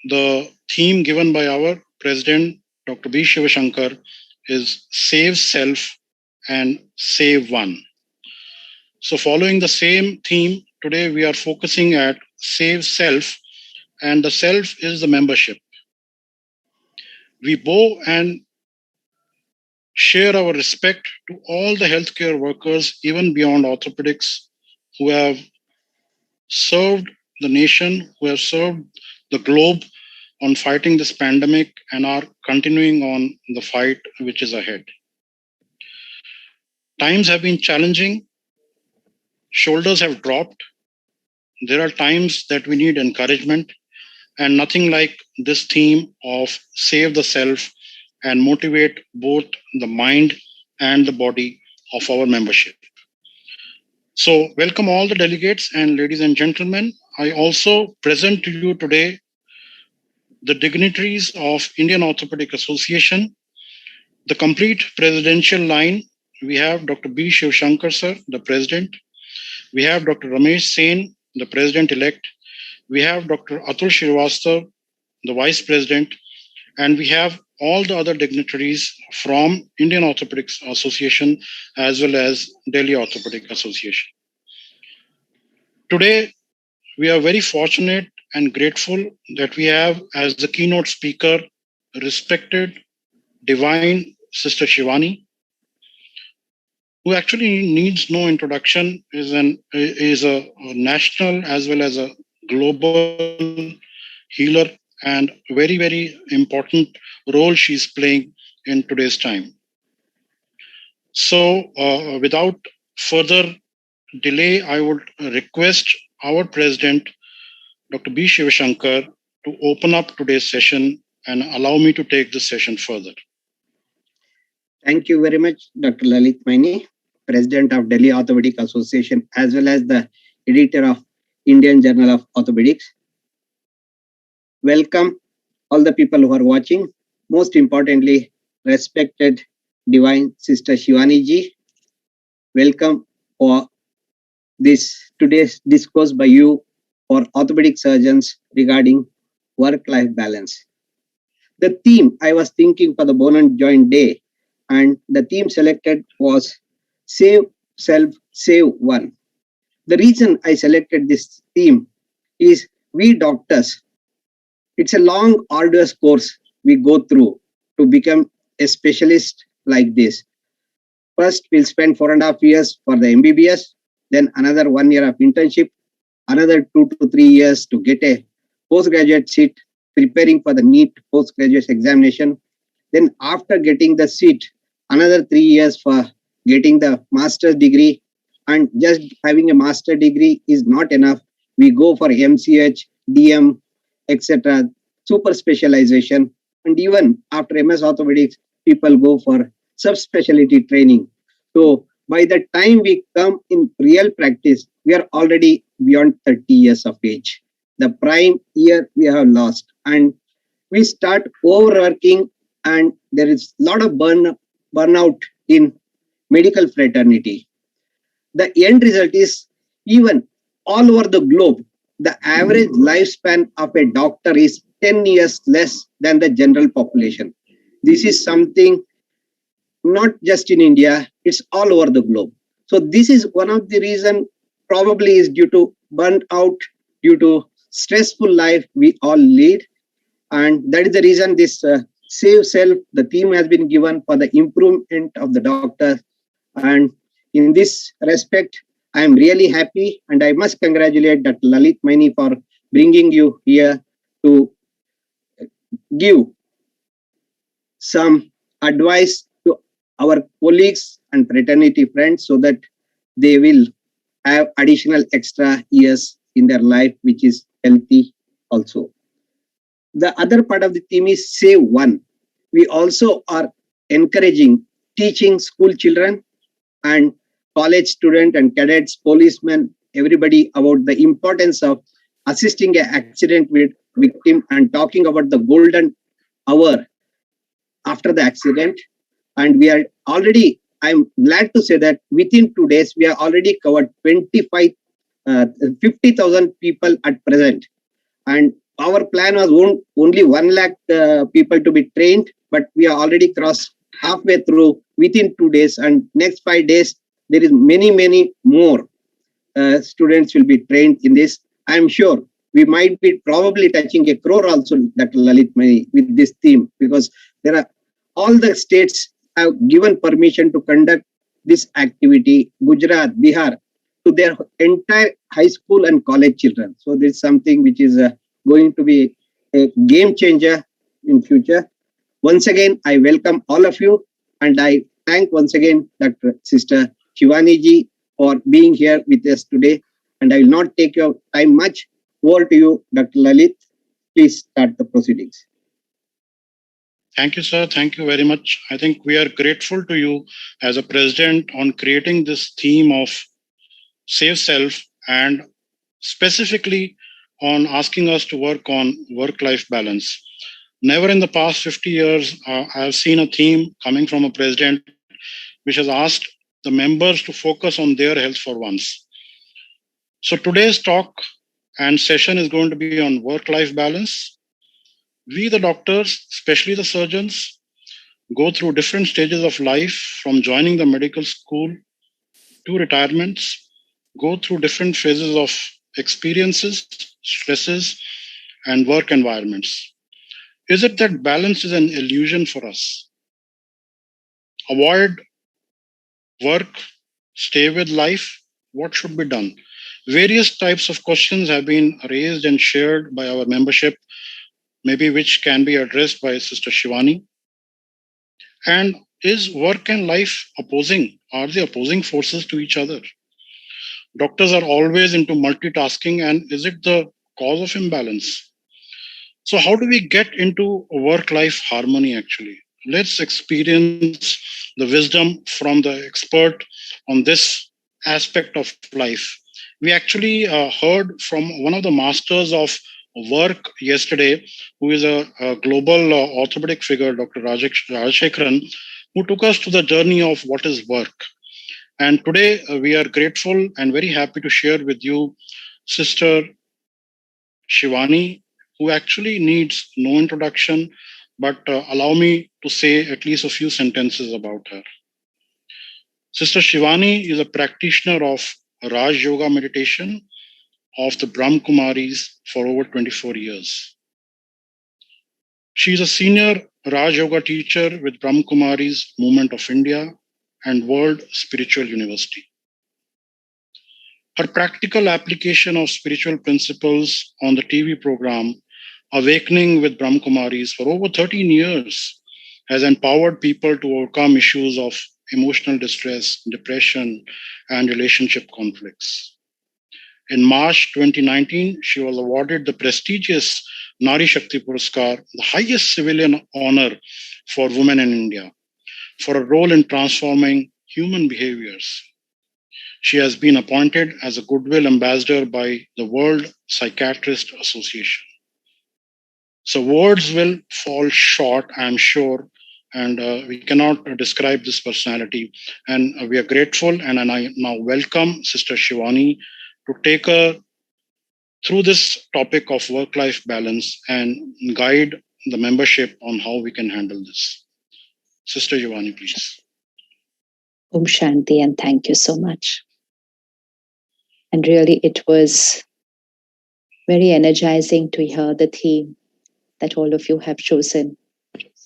the theme given by our President, Dr. B. Shivashankar, is Save Self and Save One. So, following the same theme, today we are focusing at Save Self, and the self is the membership. We bow and share our respect to all the healthcare workers, even beyond orthopedics, who have served the nation, who have served the globe on fighting this pandemic and are continuing on the fight which is ahead. Times have been challenging, shoulders have dropped. There are times that we need encouragement, and nothing like this theme of save the self and motivate both the mind and the body of our membership. So, welcome all the delegates and ladies and gentlemen. I also present to you today the dignitaries of Indian Orthopaedic Association, the complete presidential line. We have Dr. B. Shivashankar sir, the president. We have Dr. Ramesh Sen, the president-elect. We have Dr. Atul Srivastava, the vice president. And we have all the other dignitaries from Indian Orthopaedic Association as well as Delhi Orthopaedic Association. Today, we are very fortunate and grateful that we have as the keynote speaker respected divine Sister Shivani, who actually needs no introduction, is a national as well as a global healer, and very important role she's playing in today's time. So without further delay, I would request our president, Dr. B. Shivashankar, to open up today's session and allow me to take this session further. Thank you very much, Dr. Lalit Maini, President of Delhi Orthopaedic Association, as well as the editor of Indian Journal of Orthopaedics. Welcome all the people who are watching. Most importantly, respected Divine Sister Shivani ji. Welcome for this today's discourse by you for orthopedic surgeons regarding work-life balance. The theme I was thinking for the Bone and Joint Day, and the theme selected was Save Self, Save One. The reason I selected this theme is we doctors, it's a long, arduous course we go through to become a specialist like this. First, we'll spend 4.5 years for the MBBS, then another 1 year of internship, another 2 to 3 years to get a postgraduate seat, preparing for the NEET postgraduate examination. Then after getting the seat, another 3 years for getting the master's degree. And just having a master's degree is not enough. We go for MCH, DM, etc., super specialization. And even after MS Orthopedics, people go for subspecialty training. So by the time we come in real practice, we are already beyond 30 years of age. The prime year we have lost, and we start overworking, and there is a lot of burnout in medical fraternity. The end result is, even all over the globe, the average lifespan of a doctor is 10 years less than the general population. This is something not just in India, it's all over the globe. So this is one of the reasons, probably is due to burnt out, due to stressful life we all lead. And that is the reason this Save Self, the theme has been given for the improvement of the doctor. And in this respect, I am really happy, and I must congratulate Dr. Lalit Maini for bringing you here to give some advice to our colleagues and fraternity friends so that they will have additional extra years in their life, which is healthy also. The other part of the theme is Save One. We also are encouraging teaching school children and college students and cadets, policemen, everybody about the importance of assisting an accident victim and talking about the golden hour after the accident. And we are already, I'm glad to say that within 2 days, we have already covered 50,000 people at present. And our plan was only 1 lakh people to be trained, but we are already crossed halfway through within 2 days, and next 5 days there is many more students will be trained in this. I'm sure we might be probably touching a crore also, Dr. Lalit Maini, with this theme, because there are all the states have given permission to conduct this activity, Gujarat, Bihar, to their entire high school and college children. So this is something which is going to be a game changer in future. Once again, I welcome all of you, and I thank once again Dr. Sister Shivani ji for being here with us today. And I will not take your time much. Over to you, Dr. Lalit. Please start the proceedings. Thank you, sir. Thank you very much. I think we are grateful to you as a president on creating this theme of Save Self and specifically on asking us to work on work-life balance. Never in the past 50 years, I have seen a theme coming from a president which has asked the members to focus on their health for once. So today's talk and session is going to be on work-life balance. We, the doctors, especially the surgeons, go through different stages of life from joining the medical school to retirements, go through different phases of experiences, stresses, and work environments. Is it that balance is an illusion for us? Avoid work, stay with life? What should be done? Various types of questions have been raised and shared by our membership, maybe which can be addressed by Sister Shivani. And is work and life opposing? Are they opposing forces to each other? Doctors are always into multitasking, and is it the cause of imbalance? So, how do we get into work life harmony actually? Let's experience the wisdom from the expert on this aspect of life. We actually heard from one of the masters of work yesterday, who is a global orthopedic figure, Dr. Rajashekharan, who took us to the journey of what is work. And today we are grateful and very happy to share with you Sister Shivani, who actually needs no introduction, but allow me to say at least a few sentences about her. Sister Shivani is a practitioner of Rajayoga meditation of the Bramhakumaris for over 24 years. She is a senior Rajayoga teacher with Bramhakumaris Movement of India and World Spiritual University. Her practical application of spiritual principles on the TV program Awakening with Bramhakumaris for over 13 years has empowered people to overcome issues of emotional distress, depression, and relationship conflicts. In March 2019, she was awarded the prestigious Nari Shakti Puraskar, the highest civilian honor for women in India, for a role in transforming human behaviors. She has been appointed as a Goodwill Ambassador by the World Psychiatrist Association. So words will fall short, I'm sure, and we cannot describe this personality. And we are grateful, and I now welcome Sister Shivani to take her through this topic of work-life balance and guide the membership on how we can handle this. Sister Shivani, please. Om Shanti, and thank you so much. And really, it was very energizing to hear the theme that all of you have chosen,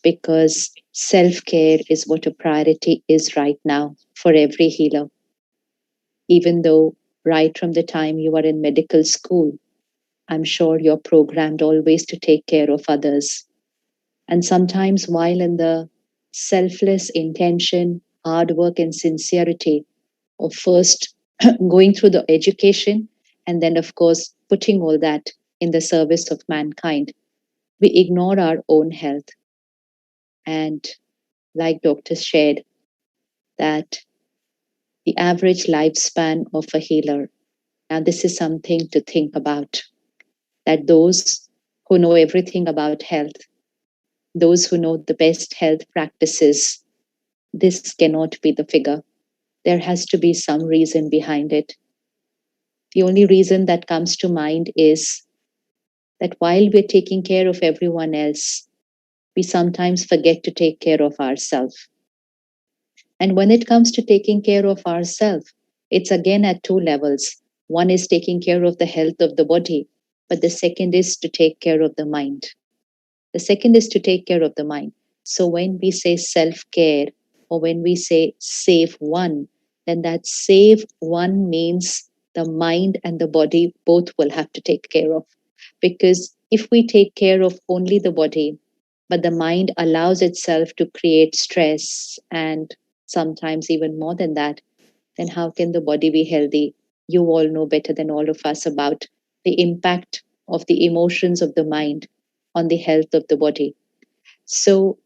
because self-care is what a priority is right now for every healer. Even though right from the time you are in medical school, I'm sure you're programmed always to take care of others. And sometimes while in the selfless intention, hard work, and sincerity of first going through the education and then, of course, putting all that in the service of mankind, we ignore our own health. And like doctors shared, that the average lifespan of a healer, now this is something to think about, that those who know everything about health, those who know the best health practices, this cannot be the figure. There has to be some reason behind it. The only reason that comes to mind is that while we're taking care of everyone else, we sometimes forget to take care of ourselves. And when it comes to taking care of ourselves, it's again at two levels. One is taking care of the health of the body, but the second is to take care of the mind. The second is to take care of the mind. So when we say self care or when we say save one, then that save one means the mind and the body both will have to take care of. Because if we take care of only the body, but the mind allows itself to create stress and sometimes even more than that, then how can the body be healthy? You all know better than all of us about the impact of the emotions of the mind on the health of the body. So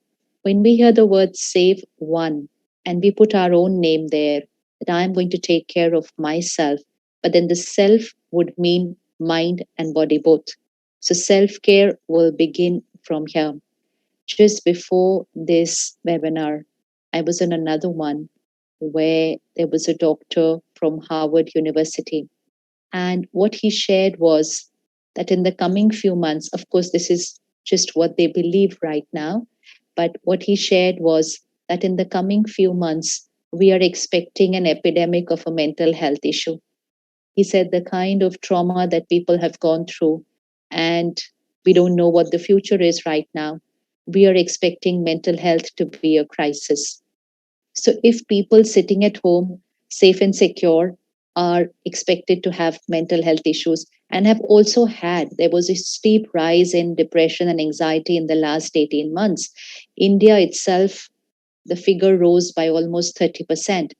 when we hear the word save one and we put our own name there, that I'm going to take care of myself, but then the self would mean mind and body both. So self care will begin from here. Just before this webinar, I was on another one where there was a doctor from Harvard University. And what he shared was that in the coming few months, of course, this is just what they believe right now, but what he shared was that in the coming few months, we are expecting an epidemic of a mental health issue. He said the kind of trauma that people have gone through, and we don't know what the future is right now. We are expecting mental health to be a crisis. So if people sitting at home, safe and secure, are expected to have mental health issues and have also had, there was a steep rise in depression and anxiety in the last 18 months. India itself, the figure rose by almost 30%.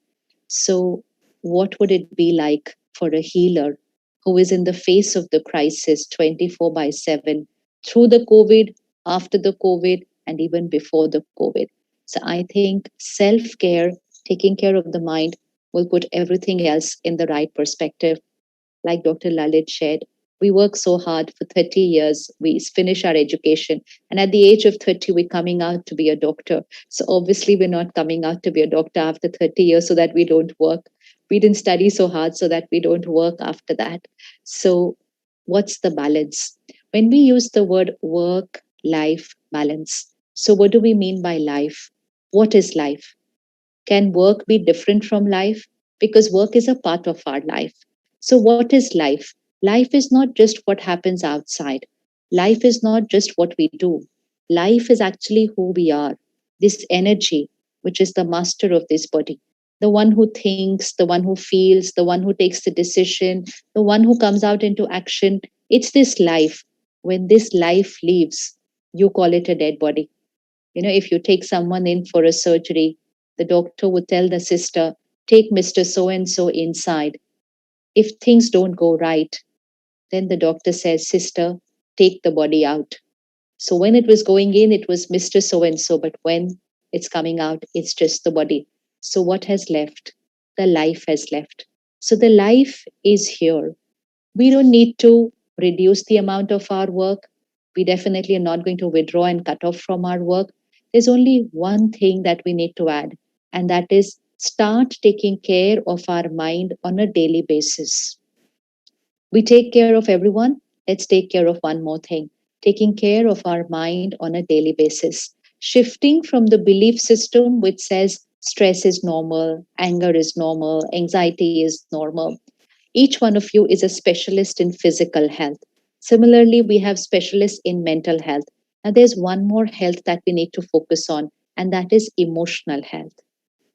So, what would it be like for a healer who is in the face of the crisis 24 by 7 through the COVID, after the COVID, and even before the COVID? So, I think self care, taking care of the mind, will put everything else in the right perspective. Like Dr. Lalit shared, we work so hard for 30 years, we finish our education, and at the age of 30, we're coming out to be a doctor. So obviously, we're not coming out to be a doctor after 30 years so that we don't work. We didn't study so hard so that we don't work after that. So, what's the balance? When we use the word work life balance, so what do we mean by life? What is life? Can work be different from life? Because work is a part of our life. So, what is life? Life is not just what happens outside, life is not just what we do. Life is actually who we are, this energy, which is the master of this body, the one who thinks, the one who feels, the one who takes the decision, the one who comes out into action. It's this life. When this life leaves, you call it a dead body. If you take someone in for a surgery, the doctor would tell the sister, take Mr. So and so inside. If things don't go right, then the doctor says, sister, take the body out. So when it was going in, it was Mr. So and so, but when it's coming out, it's just the body. So what has left? The life has left. So the life is here. We don't need to reduce the amount of our work. We definitely are not going to withdraw and cut off from our work. There's only one thing that we need to add, and that is start taking care of our mind on a daily basis. We take care of everyone. Let's take care of one more thing, taking care of our mind on a daily basis. Shifting from the belief system which says stress is normal, anger is normal, anxiety is normal. Each one of you is a specialist in physical health. Similarly, we have specialists in mental health. Now, there's one more health that we need to focus on, and that is emotional health.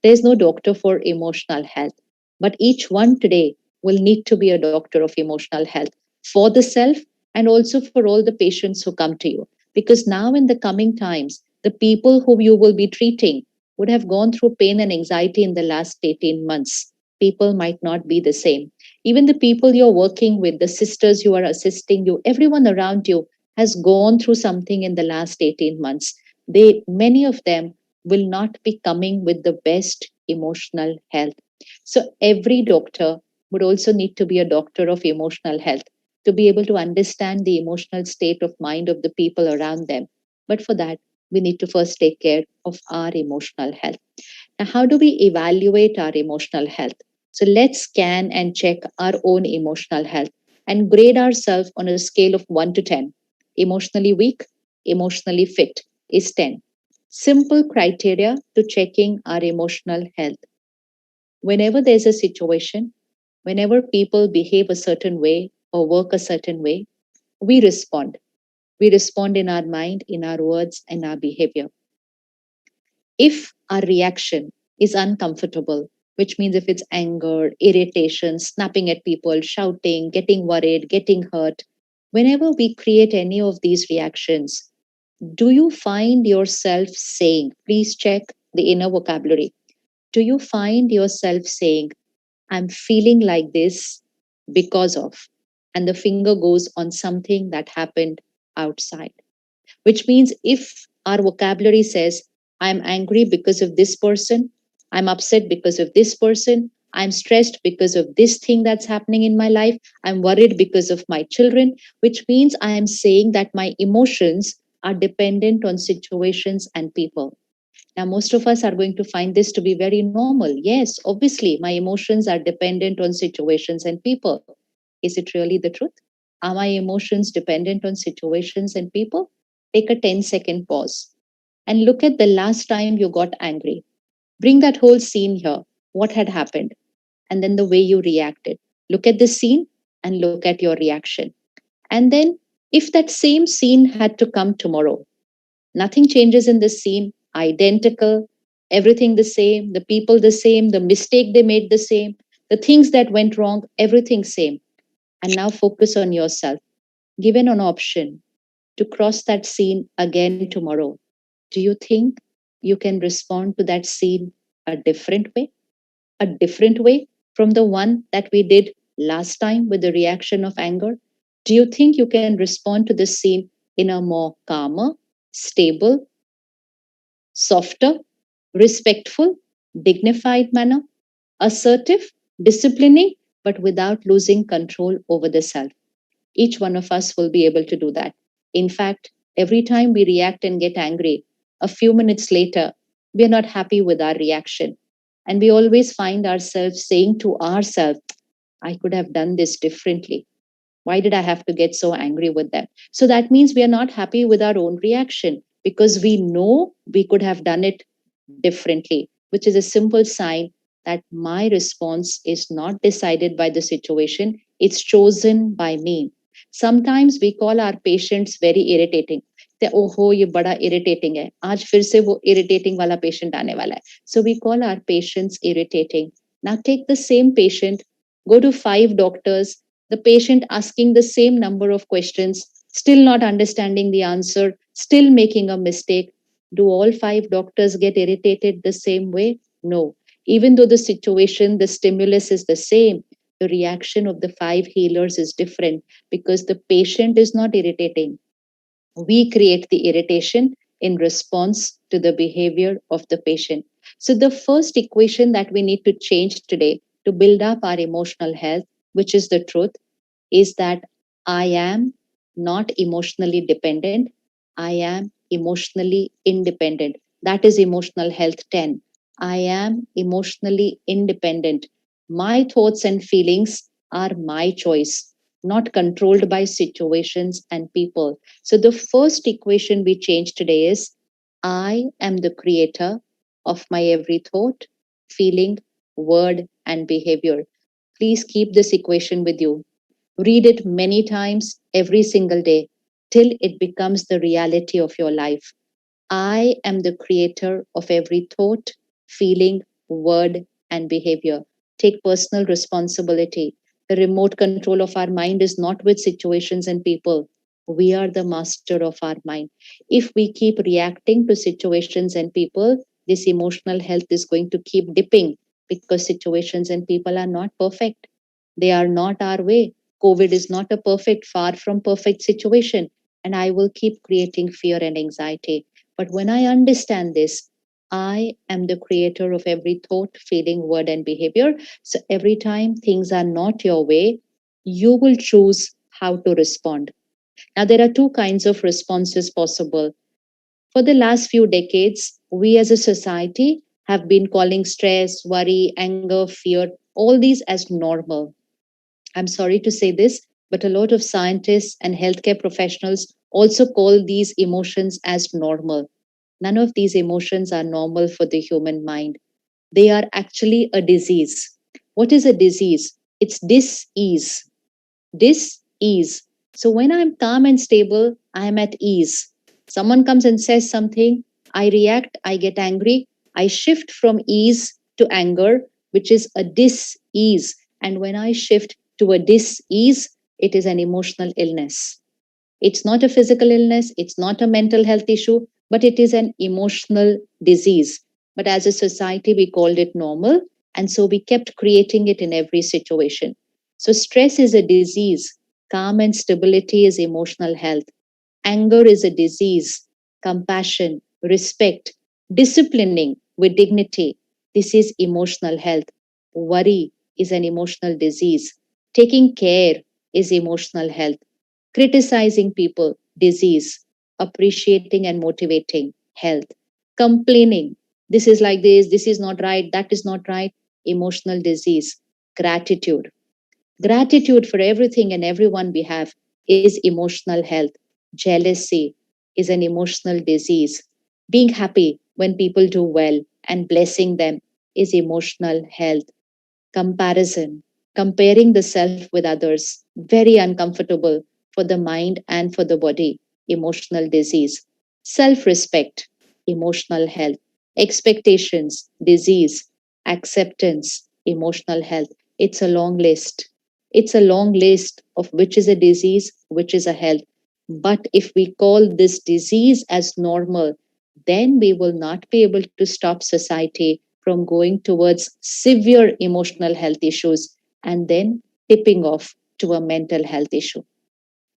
There's no doctor for emotional health, but each one today will need to be a doctor of emotional health for the self and also for all the patients who come to you. Because now, in the coming times, the people whom you will be treating would have gone through pain and anxiety in the last 18 months. People might not be the same. Even the people you're working with, the sisters you are assisting you, everyone around you has gone through something in the last 18 months. Many of them will not be coming with the best emotional health. So every doctor would also need to be a doctor of emotional health to be able to understand the emotional state of mind of the people around them. But for that, we need to first take care of our emotional health. Now, how do we evaluate our emotional health? So let's scan and check our own emotional health and grade ourselves on a scale of 1 to 10. Emotionally weak, emotionally fit is 10. Simple criteria to checking our emotional health. Whenever there's a situation, whenever people behave a certain way or work a certain way, we respond. We respond in our mind, in our words, and our behavior. If our reaction is uncomfortable, which means if it's anger, irritation, snapping at people, shouting, getting worried, getting hurt, whenever we create any of these reactions, do you find yourself saying, please check the inner vocabulary. Do you find yourself saying, I'm feeling like this because of, and the finger goes on something that happened outside? Which means if our vocabulary says, I'm angry because of this person, I'm upset because of this person, I'm stressed because of this thing that's happening in my life, I'm worried because of my children, which means I am saying that my emotions are dependent on situations and people. Now, most of us are going to find this to be very normal. Yes, obviously, my emotions are dependent on situations and people. Is it really the truth? Are my emotions dependent on situations and people? Take a 10-second pause and look at the last time you got angry. Bring that whole scene here. What had happened? And then the way you reacted. Look at the scene and look at your reaction. And then, if that same scene had to come tomorrow, nothing changes in the scene, identical, everything the same, the people the same, the mistake they made the same, the things that went wrong, everything same. And now focus on yourself. Given an option to cross that scene again tomorrow, do you think you can respond to that scene a different way? A different way from the one that we did last time with the reaction of anger? Do you think you can respond to the scene in a more calmer, stable, softer, respectful, dignified manner, assertive, disciplining, but without losing control over the self? Each one of us will be able to do that. In fact, every time we react and get angry, a few minutes later, we are not happy with our reaction. And we always find ourselves saying to ourselves, I could have done this differently. Why did I have to get so angry with them? So that means we are not happy with our own reaction because we know we could have done it differently, which is a simple sign that my response is not decided by the situation, it's chosen by me. Sometimes we call our patients very irritating. ते ओहो ये बड़ा irritating है, आज फिर से वो irritating वाला patient आने वाला है. So we call our patients irritating. Now take the same patient, go to 5 doctors, the patient asking the same number of questions, still not understanding the answer, still making a mistake. Do all 5 doctors get irritated the same way? No. Even though the situation, the stimulus is the same, the reaction of the 5 healers is different because the patient is not irritating. We create the irritation in response to the behavior of the patient. So, the first equation that we need to change today to build up our emotional health, which is the truth, is that I am not emotionally dependent. I am emotionally independent. That is emotional health 10. I am emotionally independent. My thoughts and feelings are my choice, not controlled by situations and people. So the first equation we change today is I am the creator of my every thought, feeling, word, and behavior. Please keep this equation with you. Read it many times every single day till it becomes the reality of your life. I am the creator of every thought, feeling, word, and behavior. Take personal responsibility. The remote control of our mind is not with situations and people. We are the master of our mind. If we keep reacting to situations and people, this emotional health is going to keep dipping because situations and people are not perfect. They are not our way. COVID is not a perfect, far from perfect situation. And I will keep creating fear and anxiety. But when I understand this, I am the creator of every thought, feeling, word, and behavior. So every time things are not your way, you will choose how to respond. Now, there are 2 kinds of responses possible. For the last few decades, we as a society have been calling stress, worry, anger, fear, all these as normal. I'm sorry to say this, but a lot of scientists and healthcare professionals also call these emotions as normal. None of these emotions are normal for the human mind. They are actually a disease. What is a disease? It's dis-ease. Dis-ease. So when I'm calm and stable, I'm at ease. Someone comes and says something, I react, I get angry, I shift from ease to anger, which is a dis-ease. And when I shift to a dis-ease, it is an emotional illness. It's not a physical illness, it's not a mental health issue, but it is an emotional disease. But as a society, we called it normal. And so we kept creating it in every situation. So stress is a disease. Calm and stability is emotional health. Anger is a disease. Compassion, respect, disciplining with dignity. This is emotional health. Worry is an emotional disease. Taking care is emotional health. Criticizing people, disease. Appreciating and motivating, health. Complaining, this is like this is not right, that is not right, emotional disease. Gratitude. Gratitude for everything and everyone we have is emotional health. Jealousy is an emotional disease. Being happy when people do well and blessing them is emotional health. Comparison, comparing the self with others, very uncomfortable for the mind and for the body, emotional disease. Self respect, emotional health. Expectations, disease. Acceptance, emotional health. It's a long list. It's a long list of which is a disease, which is a health. But if we call this disease as normal, then we will not be able to stop society from going towards severe emotional health issues and then tipping off to a mental health issue.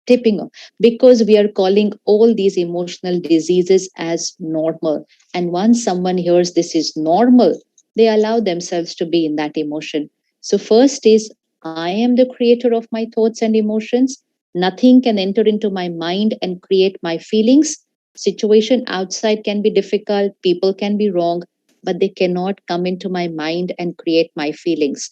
Tipping off because we are calling all these emotional diseases as normal. And once someone hears this is normal, they allow themselves to be in that emotion. So, first is I am the creator of my thoughts and emotions. Nothing can enter into my mind and create my feelings. Situation outside can be difficult, people can be wrong, but they cannot come into my mind and create my feelings.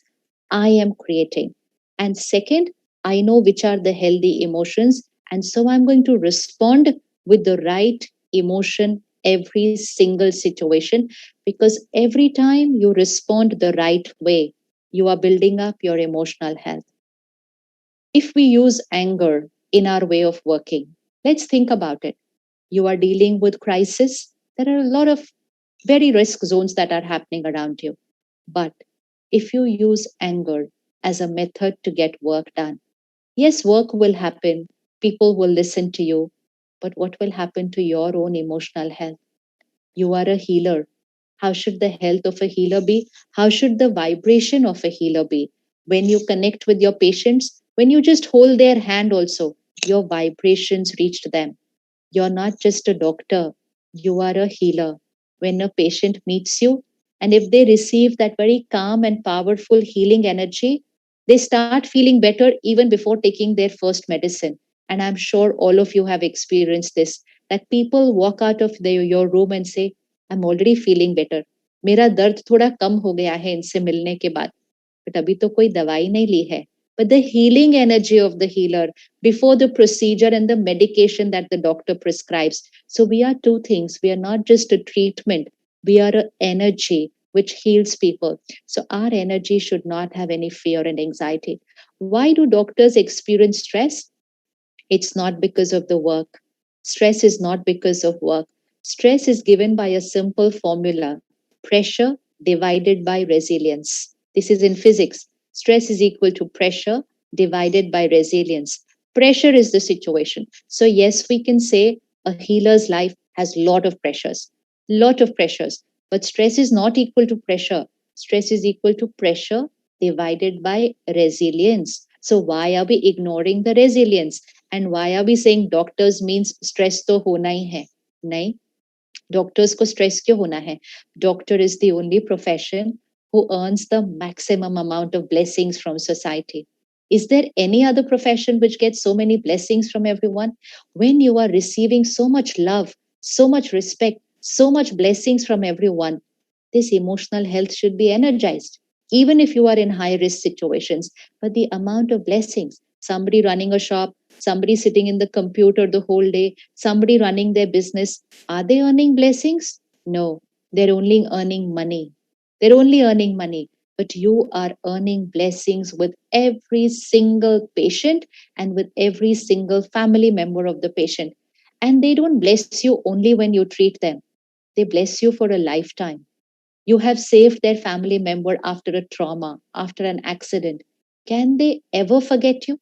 I am creating. And second, I know which are the healthy emotions. And so I'm going to respond with the right emotion every single situation because every time you respond the right way, you are building up your emotional health. If we use anger in our way of working, let's think about it. You are dealing with crisis. There are a lot of very risk zones that are happening around you. But if you use anger as a method to get work done, yes, work will happen, people will listen to you, but what will happen to your own emotional health? You are a healer. How should the health of a healer be? How should the vibration of a healer be? When you connect with your patients, when you just hold their hand, also, your vibrations reach them. You're not just a doctor, you are a healer. When a patient meets you, and if they receive that very calm and powerful healing energy, they start feeling better even before taking their first medicine. And I'm sure all of you have experienced this that people walk out of your room and say, I'm already feeling better. मेरा दर्द थोड़ा कम हो गया है इनसे मिलने के बाद बट अभी तो कोई दवाई नहीं ली है but the healing energy of the healer before the procedure and the medication that the doctor prescribes. So we are two things. We are not just a treatment. We are an energy which heals people. So our energy should not have any fear and anxiety. Why do doctors experience stress? It's not because of the work. Stress is not because of work. Stress is given by a simple formula pressure divided by resilience. This is in physics. Stress is equal to pressure divided by resilience. Pressure is the situation. So, yes, we can say a healer's life has lot of pressures. But stress is not equal to pressure. Stress is equal to pressure divided by resilience. So, why are we ignoring the resilience? And why are we saying doctors means stress to hona hi hai? Nahin. Doctors को stress क्यों होना है? Doctor is the only profession who earns the maximum amount of blessings from society. Is there any other profession which gets so many blessings from everyone? When you are receiving so much love, so much respect, so much blessings from everyone, this emotional health should be energized, even if you are in high risk situations. But the amount of blessings, somebody running a shop, somebody sitting in the computer the whole day, somebody running their business. Are they earning blessings? No, they're only earning money. They're only earning money. But you are earning blessings with every single patient and with every single family member of the patient. And they don't bless you only when you treat them, they bless you for a lifetime. You have saved their family member after a trauma, after an accident. Can they ever forget you?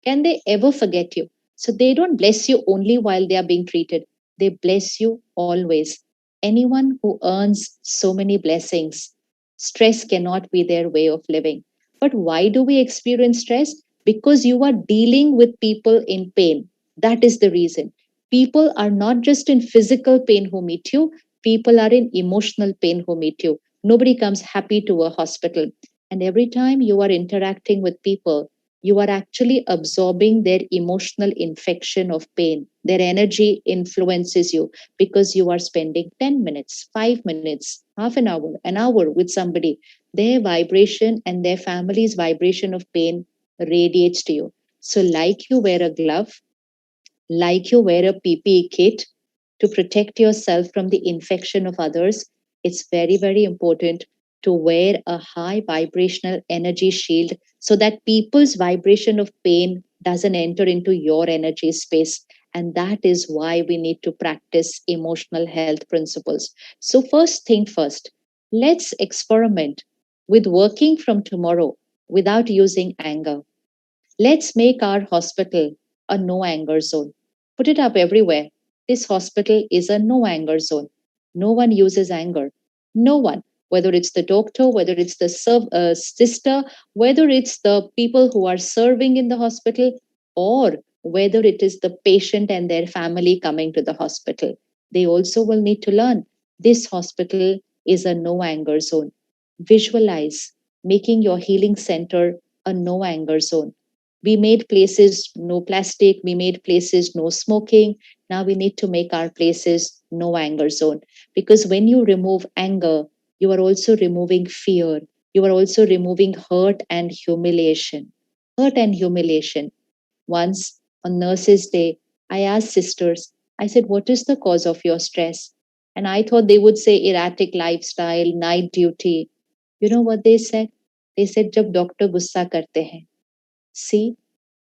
Can they ever forget you? So they don't bless you only while they are being treated, they bless you always. Anyone who earns so many blessings, stress cannot be their way of living. But why do we experience stress? Because you are dealing with people in pain. That is the reason. People are not just in physical pain who meet you, people are in emotional pain who meet you. Nobody comes happy to a hospital. And every time you are interacting with people, you are actually absorbing their emotional infection of pain. Their energy influences you because you are spending 10 minutes, 5 minutes, half an hour with somebody. Their vibration and their family's vibration of pain radiates to you. So, like you wear a glove, like you wear a PPE kit to protect yourself from the infection of others, it's very, very important to wear a high vibrational energy shield so that people's vibration of pain doesn't enter into your energy space. And that is why we need to practice emotional health principles. So, first thing first, let's experiment with working from tomorrow without using anger. Let's make our hospital a no anger zone. Put it up everywhere. This hospital is a no anger zone. No one uses anger. No one. Whether it's the doctor, whether it's the sister, whether it's the people who are serving in the hospital, or whether it is the patient and their family coming to the hospital. They also will need to learn this hospital is a no anger zone. Visualize making your healing center a no anger zone. We made places no plastic, we made places no smoking. Now we need to make our places no anger zone. Because when you remove anger, you are also removing fear. You are also removing hurt and humiliation. Hurt and humiliation. Once on Nurses' Day, I asked sisters, I said, what is the cause of your stress? And I thought they would say erratic lifestyle, night duty. You know what they said? They said, जब doctor गुस्सा करते हैं. See,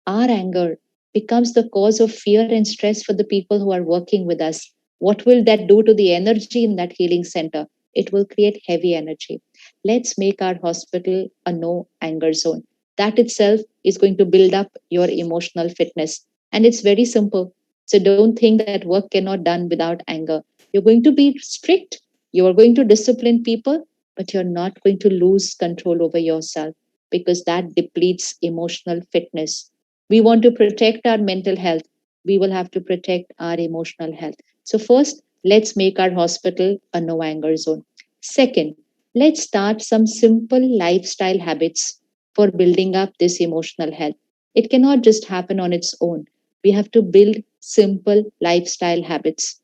our anger becomes the cause of fear and stress for the people who are working with us. What will that do to the energy in that healing center? It will create heavy energy. Let's make our hospital a no anger zone. That itself is going to build up your emotional fitness. And it's very simple. So don't think that work cannot done without anger. You're going to be strict. You are going to discipline people, but you're not going to lose control over yourself because that depletes emotional fitness. We want to protect our mental health, we will have to protect our emotional health. So, first, let's make our hospital a no anger zone. Second, let's start some simple lifestyle habits for building up this emotional health. It cannot just happen on its own. We have to build simple lifestyle habits.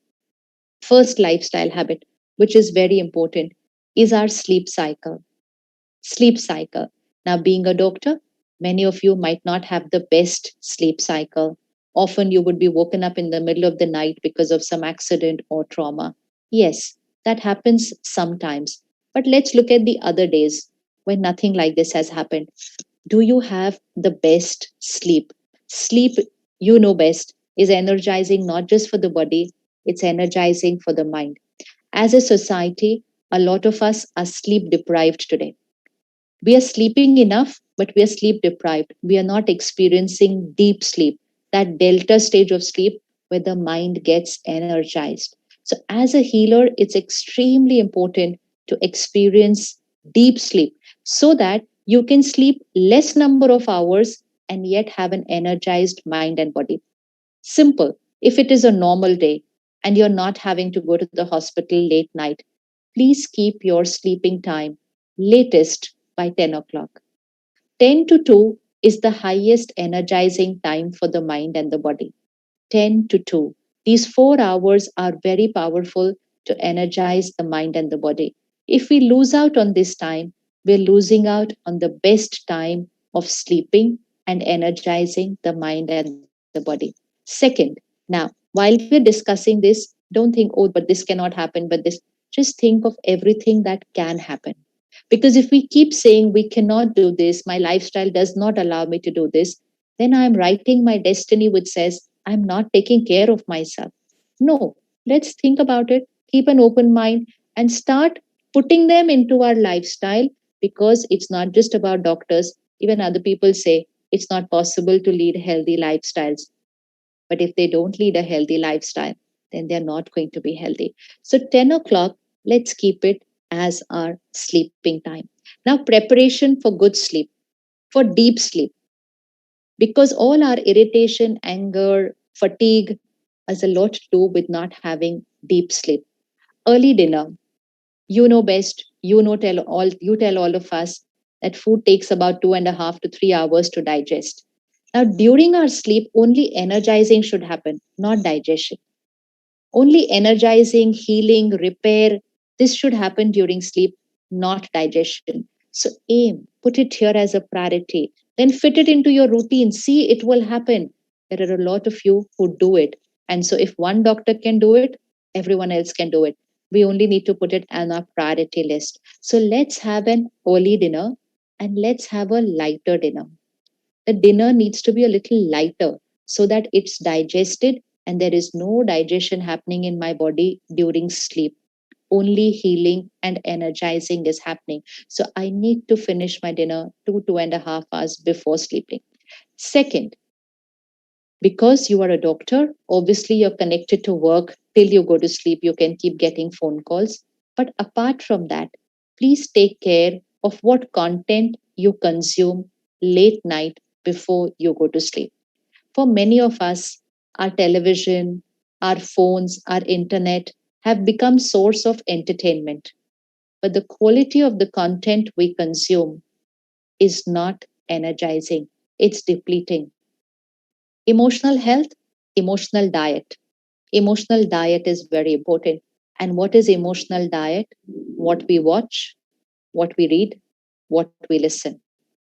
First lifestyle habit, which is very important, is our sleep cycle. Sleep cycle. Now, being a doctor, many of you might not have the best sleep cycle. Often you would be woken up in the middle of the night because of some accident or trauma. Yes, that happens sometimes. But let's look at the other days when nothing like this has happened. Do you have the best sleep? Sleep, you know best, is energizing not just for the body, it's energizing for the mind. As a society, a lot of us are sleep deprived today. We are sleeping enough, but we are sleep deprived. We are not experiencing deep sleep, that delta stage of sleep where the mind gets energized. So, as a healer, it's extremely important to experience deep sleep so that you can sleep less number of hours and yet have an energized mind and body. Simple. If it is a normal day and you're not having to go to the hospital late night, please keep your sleeping time latest by 10 o'clock. 10 to 2 is the highest energizing time for the mind and the body. 10 to 2. These 4 hours are very powerful to energize the mind and the body. If we lose out on this time, we're losing out on the best time of sleeping and energizing the mind and the body. the body. Second, now, while we're discussing this, don't think, oh, but this cannot happen, but this, just think of everything that can happen. Because if we keep saying we cannot do this, my lifestyle does not allow me to do this, then I'm writing my destiny which says I'm not taking care of myself. No, let's think about it, keep an open mind, and start putting them into our lifestyle, because it's not just about doctors. Even other people say it's not possible to lead healthy lifestyles. But if they don't lead a healthy lifestyle, then they're not going to be healthy. So 10 o'clock, let's keep it as our sleeping time. Now, preparation for good sleep, for deep sleep, because all our irritation, anger, fatigue has a lot to do with not having deep sleep. Early dinner, you know best, you tell all of us that food takes about 2.5 to 3 hours to digest. Now, during our sleep, only energizing should happen, not digestion. Only energizing, healing, repair, this should happen during sleep, not digestion. So aim, put it here as a priority, then fit it into your routine. See, it will happen. There are a lot of you who do it. And so if one doctor can do it, everyone else can do it. We only need to put it on our priority list. So let's have an early dinner and let's have a lighter dinner. The dinner needs to be a little lighter so that it's digested and there is no digestion happening in my body during sleep. Only healing and energizing is happening. So I need to finish my dinner 2.5 hours before sleeping. Second, because you are a doctor, obviously you're connected to work till you go to sleep. You can keep getting phone calls. But apart from that, please take care of what content you consume late night before you go to sleep. For many of us, our television, our phones, our internet have become source of entertainment. But the quality of the content we consume is not energizing. It's depleting. Emotional health, emotional diet. Emotional diet is very important. And what is emotional diet? What we watch, what we read, what we listen.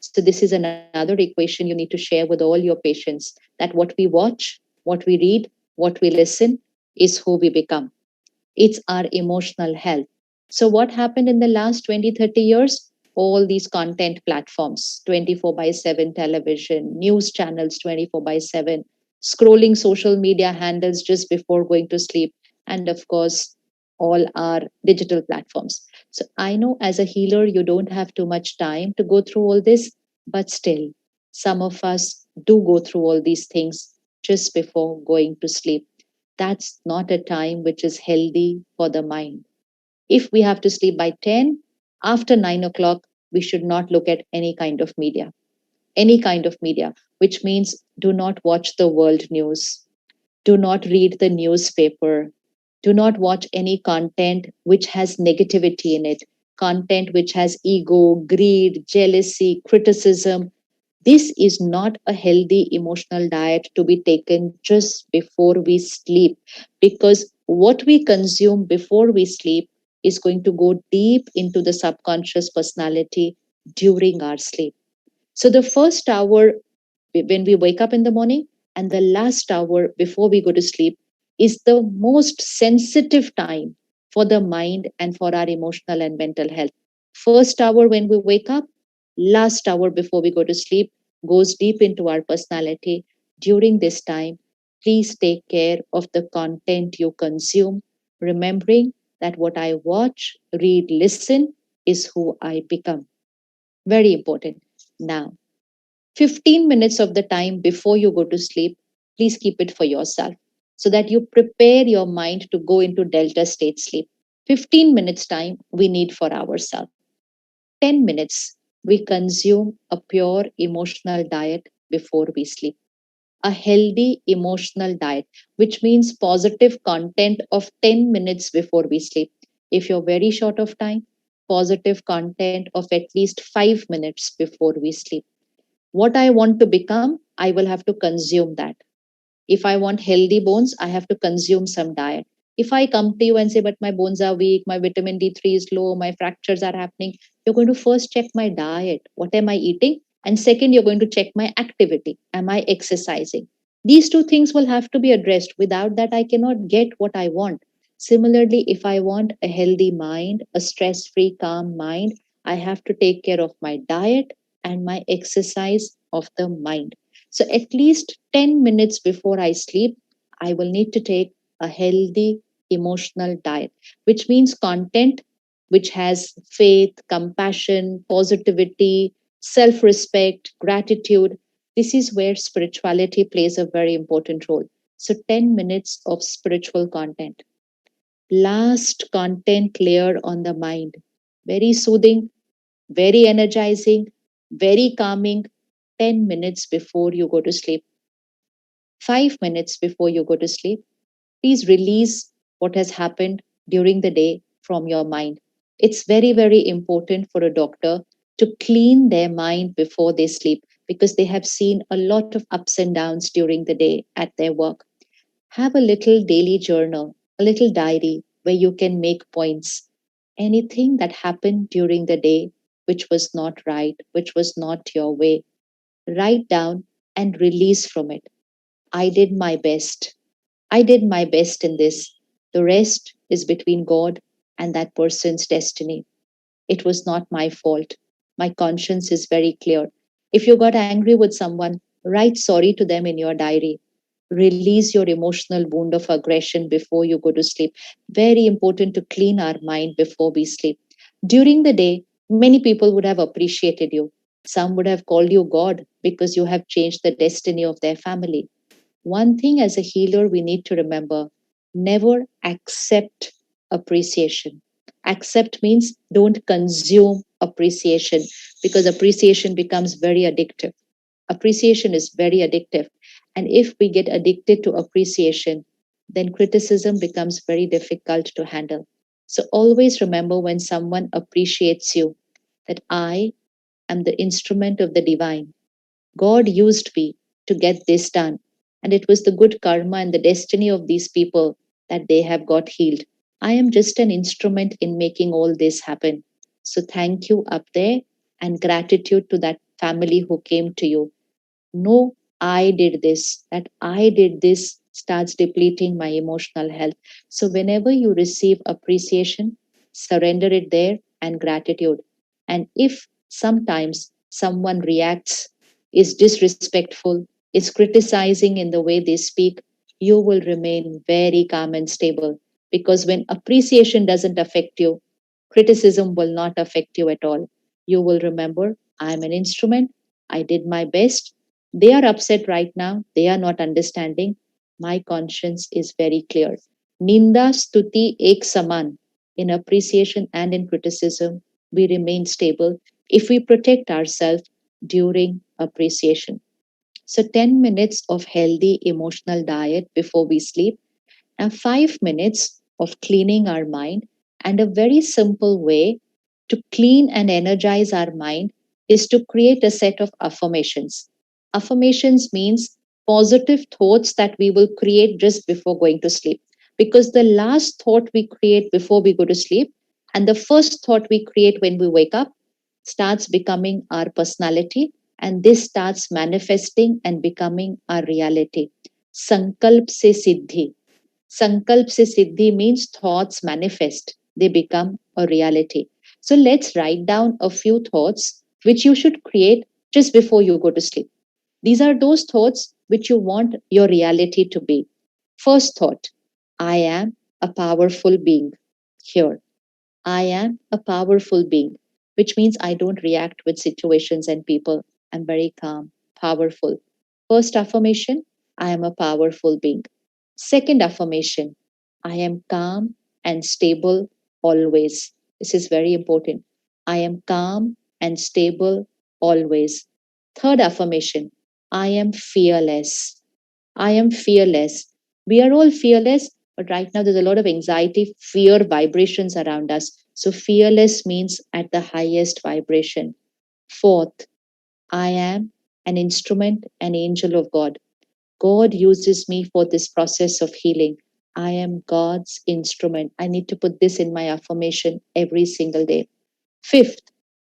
So this is another equation you need to share with all your patients, that what we watch, what we read, what we listen is who we become. It's our emotional health. So what happened in the last 20, 30 years? All these content platforms, 24 by 7 television, news channels 24 by 7, scrolling social media handles just before going to sleep, and of course, all our digital platforms. So I know as a healer, you don't have too much time to go through all this, but still, some of us do go through all these things just before going to sleep. That's not a time which is healthy for the mind. If we have to sleep by 10, after 9 o'clock, we should not look at any kind of media, which means do not watch the world news, do not read the newspaper, do not watch any content which has negativity in it, content which has ego, greed, jealousy, criticism. This is not a healthy emotional diet to be taken just before we sleep, because what we consume before we sleep is going to go deep into the subconscious personality during our sleep. So, the first hour when we wake up in the morning and the last hour before we go to sleep is the most sensitive time for the mind and for our emotional and mental health. First hour when we wake up, last hour before we go to sleep goes deep into our personality. During this time, please take care of the content you consume, remembering that what I watch, read, listen is who I become. Very important. Now, 15 minutes of the time before you go to sleep, please keep it for yourself so that you prepare your mind to go into delta state sleep. 15 minutes time we need for ourselves. 10 minutes we consume a pure emotional diet before we sleep. A healthy emotional diet, which means positive content of 10 minutes before we sleep. If you're very short of time, positive content of at least 5 minutes before we sleep. What I want to become, I will have to consume that. If I want healthy bones, I have to consume some diet. If I come to you and say, but my bones are weak, my vitamin D3 is low, my fractures are happening, you're going to first check my diet. What am I eating? And second, you're going to check my activity. Am I exercising? These two things will have to be addressed. Without that, I cannot get what I want. Similarly, if I want a healthy mind, a stress free, calm mind, I have to take care of my diet and my exercise of the mind. So, at least 10 minutes before I sleep, I will need to take a healthy emotional diet, which means content which has faith, compassion, positivity, self respect, gratitude. This is where spirituality plays a very important role. So, 10 minutes of spiritual content. Last content layer on the mind. Very soothing, very energizing, very calming. 10 minutes before you go to sleep. 5 minutes before you go to sleep. Please release what has happened during the day from your mind. It's very, very important for a doctor to clean their mind before they sleep because they have seen a lot of ups and downs during the day at their work. Have a little daily journal, a little diary where you can make points. Anything that happened during the day which was not right, which was not your way, write down and release from it. I did my best. I did my best in this. The rest is between God and that person's destiny. It was not my fault. My conscience is very clear. If you got angry with someone, write sorry to them in your diary. Release your emotional wound of aggression before you go to sleep. Very important to clean our mind before we sleep. During the day, many people would have appreciated you. Some would have called you God because you have changed the destiny of their family. One thing as a healer we need to remember: never accept appreciation. Accept means don't consume appreciation because appreciation becomes very addictive. Appreciation is very addictive. And if we get addicted to appreciation, then criticism becomes very difficult to handle. So always remember when someone appreciates you that I am the instrument of the divine. God used me to get this done. And it was the good karma and the destiny of these people that they have got healed. I am just an instrument in making all this happen. So thank you up there and gratitude to that family who came to you. No, I did this, that I did this starts depleting my emotional health. So whenever you receive appreciation, surrender it there and gratitude. And if sometimes someone reacts, is disrespectful, is criticizing in the way they speak, you will remain very calm and stable. Because when appreciation doesn't affect you, criticism will not affect you at all. You will remember, I'm an instrument, I did my best. They are upset right now, they are not understanding. My conscience is very clear. Ninda stuti ek saman. In appreciation and in criticism, we remain stable if we protect ourselves during appreciation. So 10 minutes of healthy emotional diet before we sleep, and 5 minutes of cleaning our mind. And a very simple way to clean and energize our mind is to create a set of affirmations. Affirmations means positive thoughts that we will create just before going to sleep. Because the last thought we create before we go to sleep and the first thought we create when we wake up starts becoming our personality, and this starts manifesting and becoming our reality. Sankalp se siddhi. Sankalp se siddhi means thoughts manifest, they become a reality. So let's write down a few thoughts which you should create just before you go to sleep. These are those thoughts which you want your reality to be. First thought: I am a powerful being. Here, I am a powerful being, which means I don't react with situations and people. I'm very calm, powerful. First affirmation: I am a powerful being. Second affirmation: I am calm and stable always. This is very important. I am calm and stable always. Third affirmation: I am fearless. I am fearless. We are all fearless, but right now there's a lot of anxiety, fear vibrations around us. So, fearless means at the highest vibration. Fourth, I am an instrument, an angel of God. God uses me for this process of healing. I am God's instrument. I need to put this in my affirmation every single day. Fifth,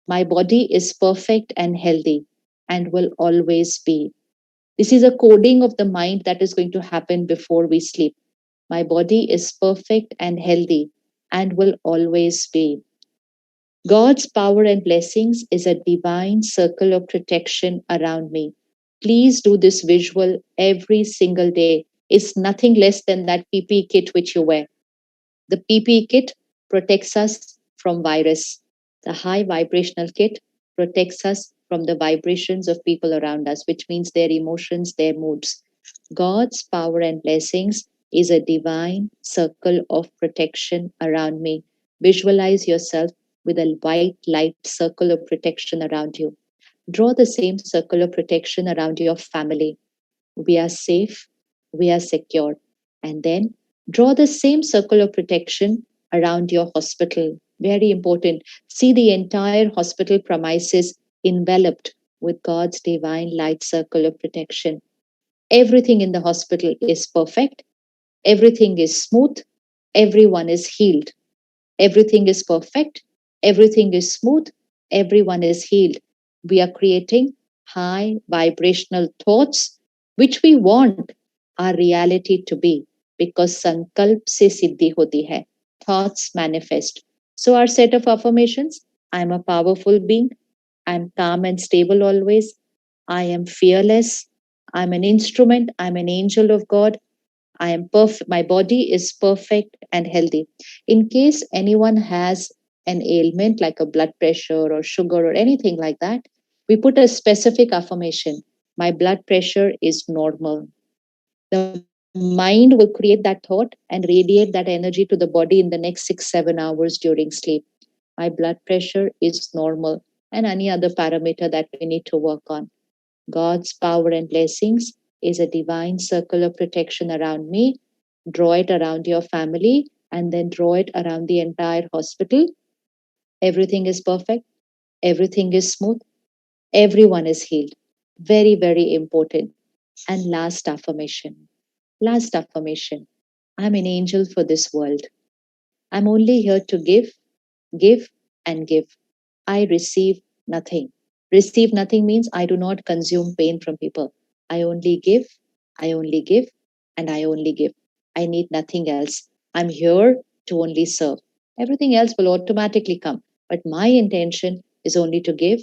my body is perfect and healthy and will always be. This is a coding of the mind that is going to happen before we sleep. My body is perfect and healthy and will always be. God's power and blessings is a divine circle of protection around me. Please do this visual every single day. It's nothing less than that PPE kit which you wear. The PPE kit protects us from virus. The high vibrational kit protects us from the vibrations of people around us, which means their emotions, their moods. God's power and blessings is a divine circle of protection around me. Visualize yourself with a white light circle of protection around you. Draw the same circle of protection around your family. We are safe, we are secure. And then draw the same circle of protection around your hospital. Very important. See the entire hospital premises enveloped with God's divine light circle of protection. Everything in the hospital is perfect, everything is smooth, everyone is healed. Everything is perfect, everything is smooth, everyone is healed. We are creating high vibrational thoughts, which we want our reality to be, because sankalp se siddhi hoti hai. Thoughts manifest. So, our set of affirmations: I am a powerful being, I am calm and stable always, I am fearless, I'm an instrument, I'm an angel of God, I am perfect. My body is perfect and healthy. In case anyone has an ailment like a blood pressure or sugar or anything like that, we put a specific affirmation. My blood pressure is normal. The mind will create that thought and radiate that energy to the body in the next 6-7 hours during sleep. My blood pressure is normal, and any other parameter that we need to work on. God's power and blessings is a divine circle of protection around me. Draw it around your family and then draw it around the entire hospital. Everything is perfect, everything is smooth, everyone is healed. Very, very important. And last affirmation. Last affirmation. I'm an angel for this world. I'm only here to give, and give. I receive nothing. Receive nothing means I do not consume pain from people. I only give, I only give, and I only give. I need nothing else. I'm here to only serve. Everything else will automatically come. But my intention is only to give,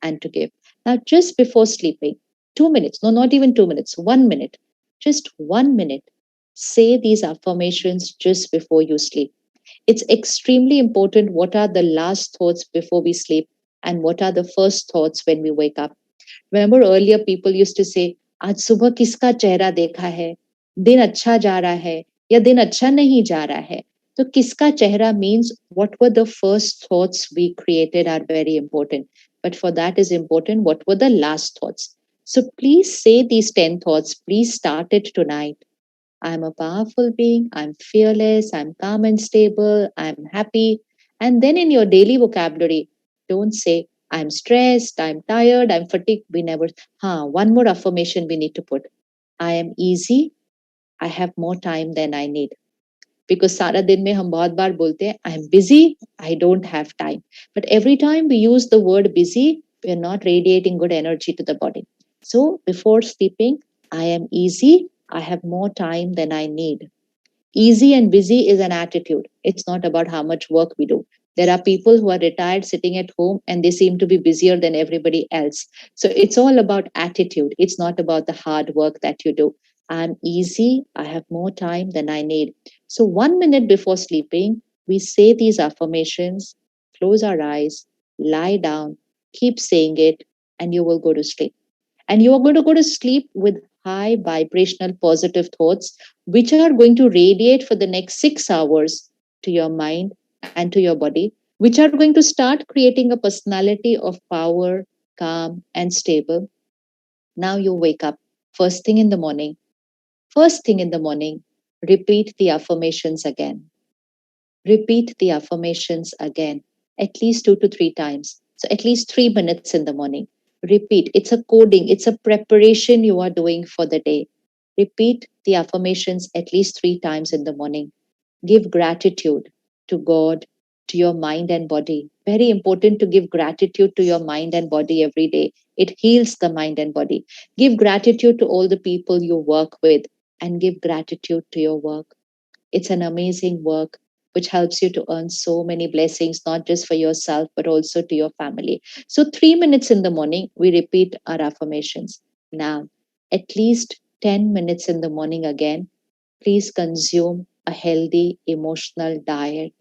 and to give. Now, just before sleeping, 2 minutes, no, not even 2 minutes, 1 minute, just 1 minute, say these affirmations just before you sleep. It's extremely important what are the last thoughts before we sleep and what are the first thoughts when we wake up. Remember earlier people used to say, आज सुबह किसका चेहरा देखा है, दिन अच्छा जा रहा है या दिन अच्छा नहीं जा रहा है. So kiska chehra means what were the first thoughts we created are very important. But for that is important what were the last thoughts. So please say these 10 thoughts. Please start it tonight. I'm a powerful being, I'm fearless, I'm calm and stable, I'm happy. And then in your daily vocabulary, don't say, I'm stressed, I'm tired, I'm fatigued. We never, one more affirmation we need to put. I am easy, I have more time than I need. Because सारा दिन में हम बहुत बार बोलते हैं, I am busy, I don't have time. But every time we use the word busy, we are not radiating good energy to the body. So before sleeping, I am easy, I have more time than I need. Easy and busy is an attitude. It's not about how much work we do. There are people who are retired sitting at home and they seem to be busier than everybody else. So it's all about attitude. It's not about the hard work that you do. I'm easy. I have more time than I need. So 1 minute before sleeping, we say these affirmations, close our eyes, lie down, keep saying it, and you will go to sleep. And you are going to go to sleep with high vibrational positive thoughts, which are going to radiate for the next 6 hours to your mind and to your body, which are going to start creating a personality of power, calm, and stable. Now you wake up first thing in the morning. First thing in the morning, repeat the affirmations again. Repeat the affirmations again, at least 2 to 3 times. So at least 3 minutes in the morning. Repeat. It's a coding, it's a preparation you are doing for the day. Repeat the affirmations at least 3 times in the morning. Give gratitude to God, to your mind and body. Very important to give gratitude to your mind and body every day. It heals the mind and body. Give gratitude to all the people you work with and give gratitude to your work. It's an amazing work which helps you to earn so many blessings, not just for yourself, but also to your family. So, 3 minutes in the morning, we repeat our affirmations. Now, at least 10 minutes in the morning again, please consume a healthy emotional diet.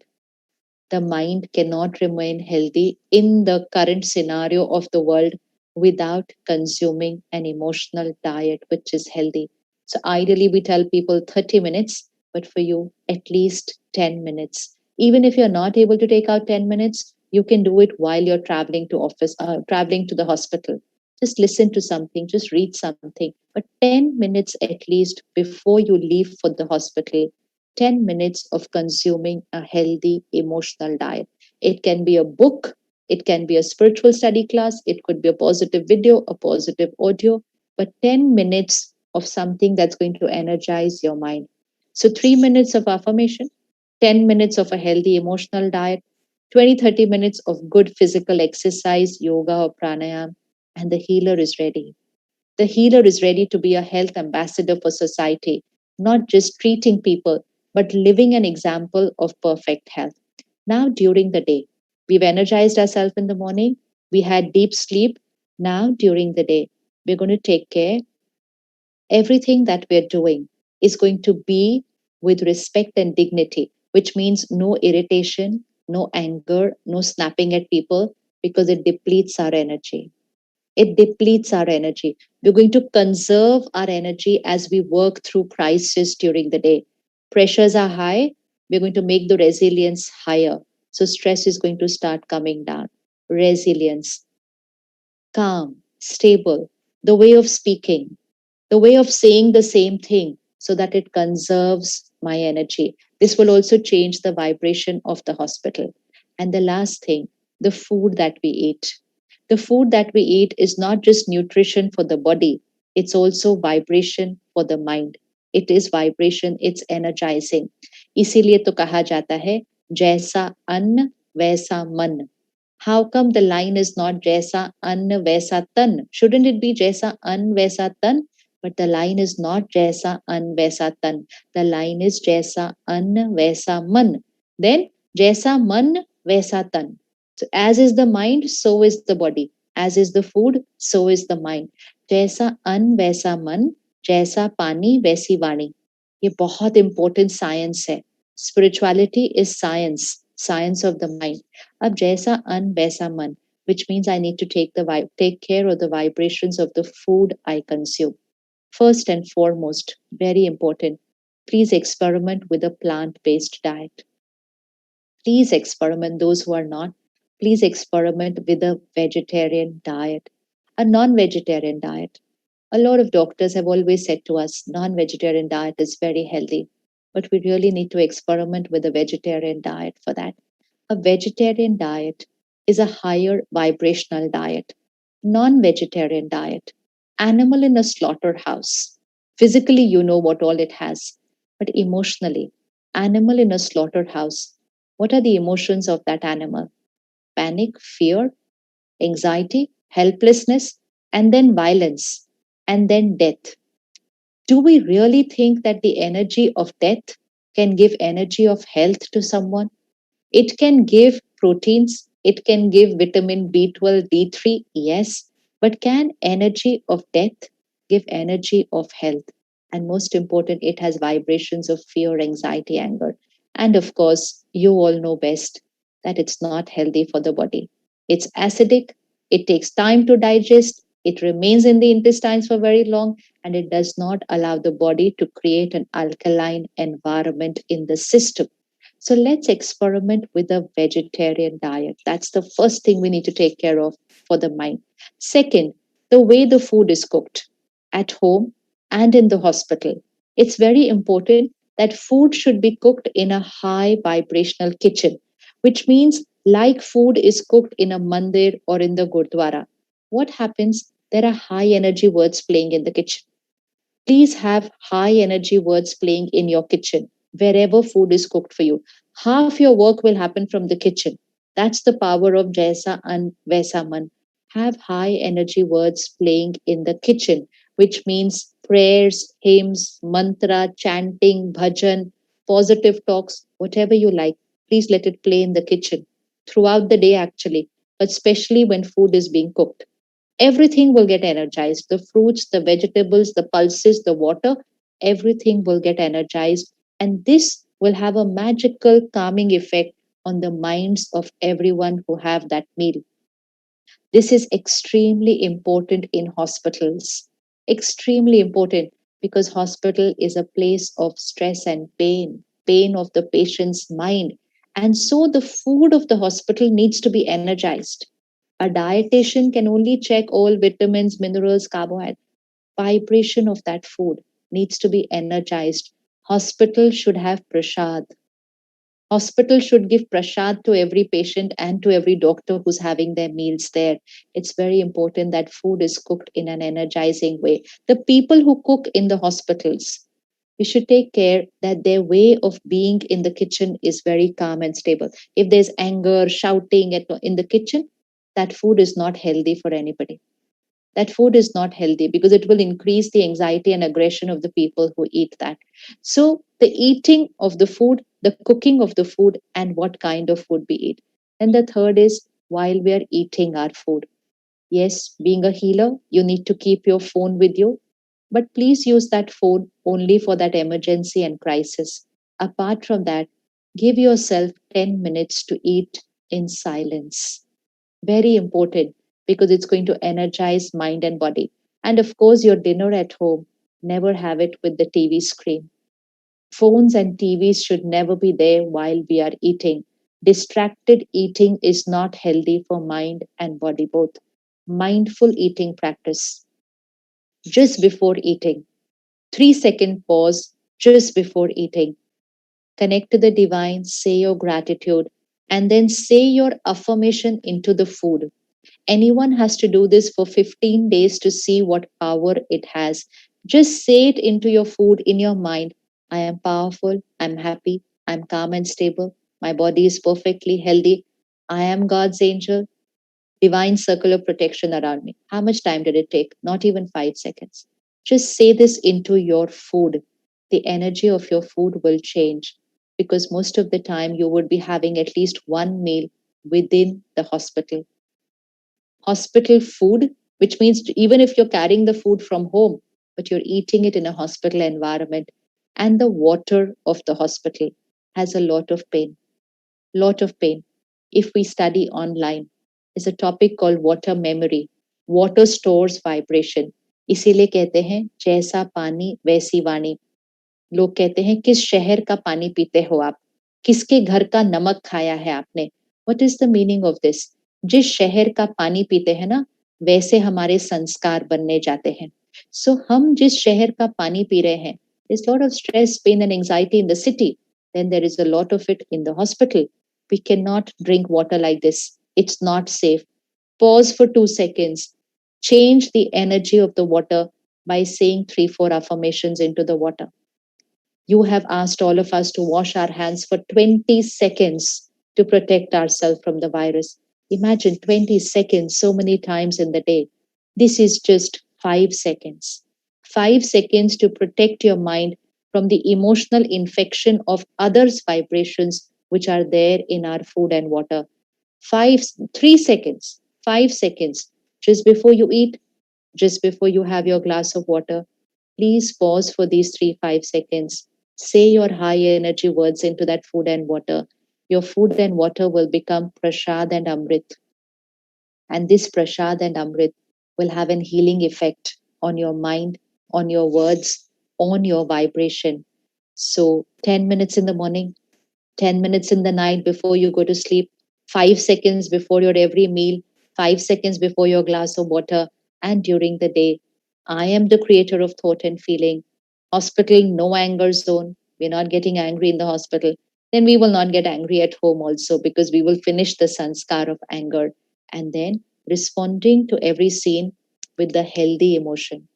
The mind cannot remain healthy in the current scenario of the world without consuming an emotional diet which is healthy. So, ideally, we tell people 30 minutes, but for you, at least 10 minutes. Even if you're not able to take out 10 minutes, you can do it while you're traveling to the hospital. Just listen to something, just read something, but 10 minutes at least before you leave for the hospital, 10 minutes of consuming a healthy emotional diet. It can be a book, it can be a spiritual study class, it could be a positive video, a positive audio, but 10 minutes of something that's going to energize your mind. So, 3 minutes of affirmation, 10 minutes of a healthy emotional diet, 20-30 minutes of good physical exercise, yoga or pranayam, and the healer is ready. The healer is ready to be a health ambassador for society, not just treating people, but living an example of perfect health. Now, during the day, we've energized ourselves in the morning, we had deep sleep. Now, during the day, we're going to take care. Everything that we're doing is going to be with respect and dignity, which means no irritation, no anger, no snapping at people because it depletes our energy. It depletes our energy. We're going to conserve our energy as we work through crisis during the day. Pressures are high. We're going to make the resilience higher. So stress is going to start coming down. Resilience, calm, stable, the way of speaking, the way of saying the same thing so that it conserves my energy. This will also change the vibration of the hospital. And the last thing, the food that we eat. The food that we eat is not just nutrition for the body, it's also vibration for the mind. It is vibration, it's energizing. इसीलिए तो कहा जाता है जैसा अन्न वैसा मन. How come the line is not Jaisa Ann Vaisa Tan? Shouldn't it be Jaisa Ann Vaisa Tan? But the line is not Jaisa Ann Vaisa Tan. The line is Jaisa Ann Vaisa Man. Then Jaisa Man Vaisa Tan. So as is the mind, so is the body. As is the food, so is the mind. Jaisa Ann Vaisa Man, Jaisa Pani Vaisi Vani. ये बहुत important science है. Spirituality is science, science of the mind. अब जैसा अन्न वैसा मन, which means I need to take care of the vibrations of the food I consume. First and foremost, very important, please experiment with a plant-based diet. Please experiment, those who are not, please experiment with a vegetarian diet, a non-vegetarian diet. A lot of doctors have always said to us, non-vegetarian diet is very healthy, but we really need to experiment with a vegetarian diet for that. A vegetarian diet is a higher vibrational diet. Non-vegetarian diet, animal in a slaughterhouse. Physically, you know what all it has, but emotionally, animal in a slaughterhouse. What are the emotions of that animal? Panic, fear, anxiety, helplessness, and then violence, and then death. Do we really think that the energy of death can give energy of health to someone? It can give proteins, it can give vitamin B12, D3, yes, but can energy of death give energy of health? And most important, it has vibrations of fear, anxiety, anger. And of course, you all know best that it's not healthy for the body. It's acidic, it takes time to digest, it remains in the intestines for very long, and it does not allow the body to create an alkaline environment in the system. So let's experiment with a vegetarian diet. That's the first thing we need to take care of for the mind. Second, the way the food is cooked at home and in the hospital. It's very important that food should be cooked in a high vibrational kitchen, which means like food is cooked in a mandir or in the gurdwara. What happens? There are high energy words playing in the kitchen. Please have high energy words playing in your kitchen. wherever food is cooked for you. Half your work will happen from the kitchen. That's the power of Jaisa and Vaisa Man. Have high energy words playing in the kitchen, which means prayers, hymns, mantra, chanting, bhajan, positive talks, whatever you like. Please let it play in the kitchen throughout the day, actually, but especially when food is being cooked. Everything will get energized. The fruits, the vegetables, the pulses, the water, everything will get energized. And this will have a magical calming effect on the minds of everyone who have that meal. This is extremely important in hospitals. Extremely important because hospital is a place of stress and pain, pain of the patient's mind. And so the food of the hospital needs to be energized. A dietitian can only check all vitamins, minerals, carbohydrates. Vibration of that food needs to be energized. Hospital should have prasad. Hospital should give prasad to every patient and to every doctor who's having their meals there. It's very important that food is cooked in an energizing way. The people who cook in the hospitals, we should take care that their way of being in the kitchen is very calm and stable. If there's anger, shouting in the kitchen, that food is not healthy for anybody. That food is not healthy because it will increase the anxiety and aggression of the people who eat that. So, the eating of the food, the cooking of the food, and what kind of food we eat. And the third is while we are eating our food. Yes, being a healer, you need to keep your phone with you, but please use that phone only for that emergency and crisis. Apart from that, give yourself 10 minutes to eat in silence. Very important because it's going to energize mind and body. And of course, your dinner at home, never have it with the TV screen. Phones and TVs should never be there while we are eating. Distracted eating is not healthy for mind and body both. Mindful eating practice just before eating. 3-second pause just before eating. Connect to the divine, say your gratitude, and then say your affirmation into the food. Anyone has to do this for 15 days to see what power it has. Just say it into your food in your mind. I am powerful, I'm happy, I'm calm and stable, my body is perfectly healthy, I am God's angel, divine circle of protection around me. How much time did it take? Not even 5 seconds. Just say this into your food. The energy of your food will change because most of the time you would be having at least one meal within the hospital. Hospital food, which means even if you're carrying the food from home, but you're eating it in a hospital environment, and the water of the hospital has a lot of pain. Lot of pain. If we study online, there's a topic called water memory. Water stores vibration. इसीलिए कहते हैं जैसा पानी वैसी वाणी. लोग कहते हैं किस शहर का पानी पीते हो आप, किसके घर का नमक खाया है आपने. What is the meaning of this? जिस शहर का पानी पीते हैं ना, वैसे हमारे संस्कार बनने जाते हैं. सो हम जिस शहर का पानी पी रहे हैं, there's a lot of stress, pain and anxiety in the city, then there is a lot of it in the hospital. We cannot drink water like this. It's not safe. Pause for 2 seconds. Change the energy of the water by saying 3-4 affirmations into the water. You have asked all of us to wash our hands for 20 seconds to protect ourselves from the virus. Imagine 20 seconds so many times in the day. This is just 5 seconds. 5 seconds to protect your mind from the emotional infection of others' vibrations which are there in our food and water. 3 seconds, 5 seconds, just before you eat, just before you have your glass of water. Please pause for these 3-5 seconds. Say your high energy words into that food and water. Your food and water will become prasad and amrit. And this prasad and amrit will have an healing effect on your mind, on your words, on your vibration. So 10 minutes in the morning, 10 minutes in the night before you go to sleep, 5 seconds before your every meal, 5 seconds before your glass of water, and during the day. I am the creator of thought and feeling. Hospital, no anger zone. We're not getting angry in the hospital. Then we will not get angry at home also because we will finish the sanskar of anger. And then responding to every scene with the healthy emotion.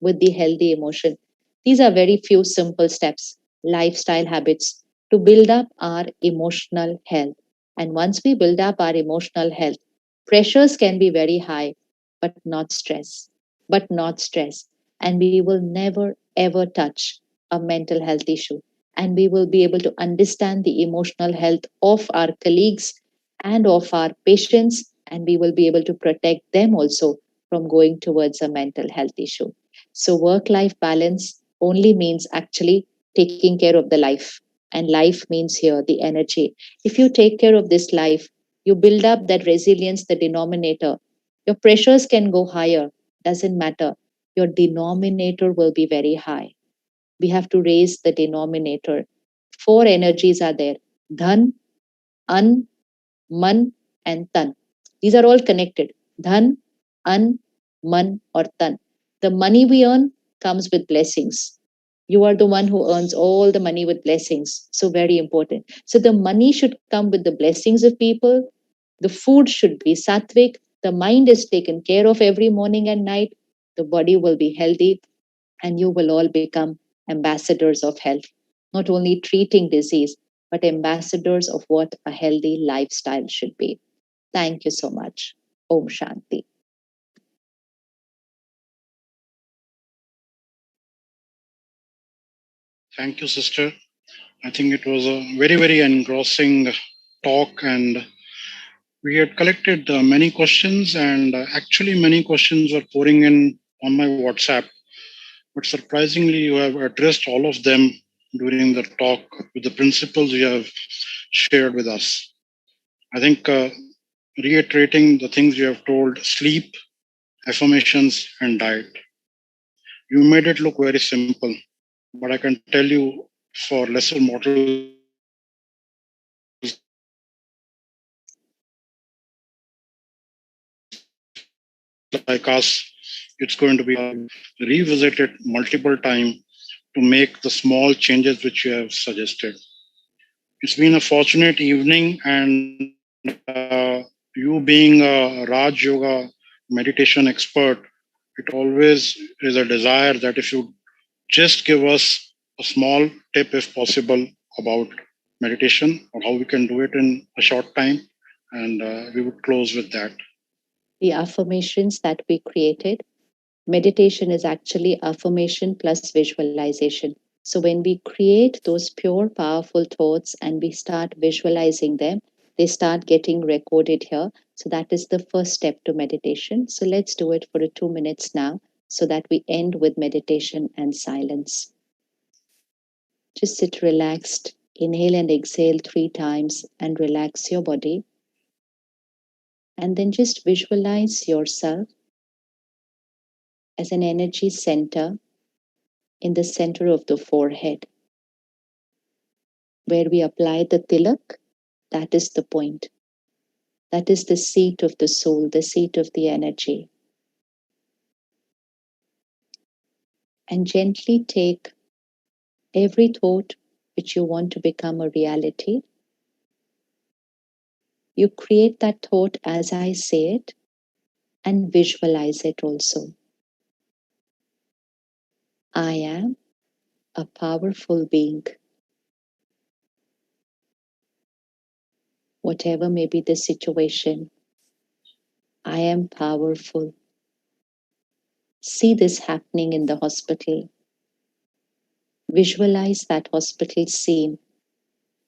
With the healthy emotion. These are very few simple steps. lifestyle habits to build up our emotional health. And once we build up our emotional health, pressures can be very high, but not stress. But not stress. And we will never ever touch a mental health issue. And we will be able to understand the emotional health of our colleagues and of our patients, and we will be able to protect them also from going towards a mental health issue. So, work life balance only means actually taking care of the life. And life means here the energy. If you take care of this life, you build up that resilience, the denominator. Your pressures can go higher, doesn't matter. Your denominator will be very high. We have to raise the denominator. Four energies are there: dhan, an, man, and tan. These are all connected. Dhan, an, man, or tan. The money we earn comes with blessings. You are the one who earns all the money with blessings. So, very important. So, the money should come with the blessings of people. The food should be sattvic. The mind is taken care of every morning and night. The body will be healthy, and you will all become ambassadors of health, not only treating disease, but ambassadors of what a healthy lifestyle should be. Thank you so much. Om Shanti. Thank you, sister. I think it was a very, very engrossing talk, and we had collected many questions, and actually, many questions were pouring in on my WhatsApp. But surprisingly, you have addressed all of them during the talk with the principles you have shared with us. I think reiterating the things you have told: sleep, affirmations, and diet. You made it look very simple, but I can tell you for lesser mortals like us, it's going to be revisit it multiple times to make the small changes which you have suggested. It's been a fortunate evening, and you being a Raj Yoga meditation expert, it always is a desire that if you just give us a small tip, if possible, about meditation or how we can do it in a short time, and we would close with that. The affirmations that we created, meditation is actually affirmation plus visualization. So when we create those pure, powerful thoughts and we start visualizing them, they start getting recorded here. So that is the first step to meditation. So let's do it for 2 minutes now so that we end with meditation and silence. Just sit relaxed, inhale and exhale 3 times and relax your body. And then just visualize yourself as an energy center in the center of the forehead. Where we apply the tilak, that is the point. That is the seat of the soul, the seat of the energy. And gently take every thought which you want to become a reality. You create that thought as I say it and visualize it also. I am a powerful being. Whatever may be the situation, I am powerful. See this happening in the hospital. Visualize that hospital scene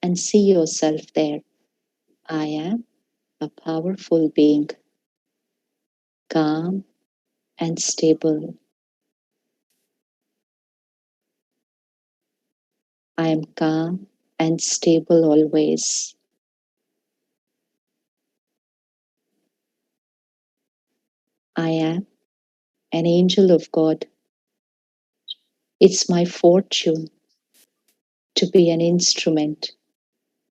and see yourself there. I am a powerful being, calm and stable. I am calm and stable always. I am an angel of God. It's my fortune to be an instrument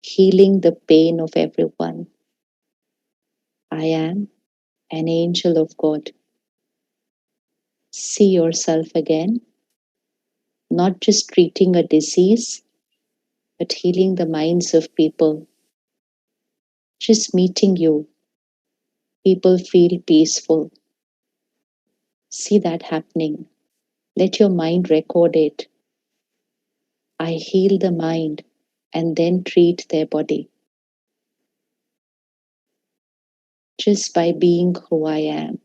healing the pain of everyone. I am an angel of God. See yourself again, not just treating a disease, but healing the minds of people. Just meeting you, people feel peaceful. See that happening. Let your mind record it. I heal the mind and then treat their body. Just by being who I am.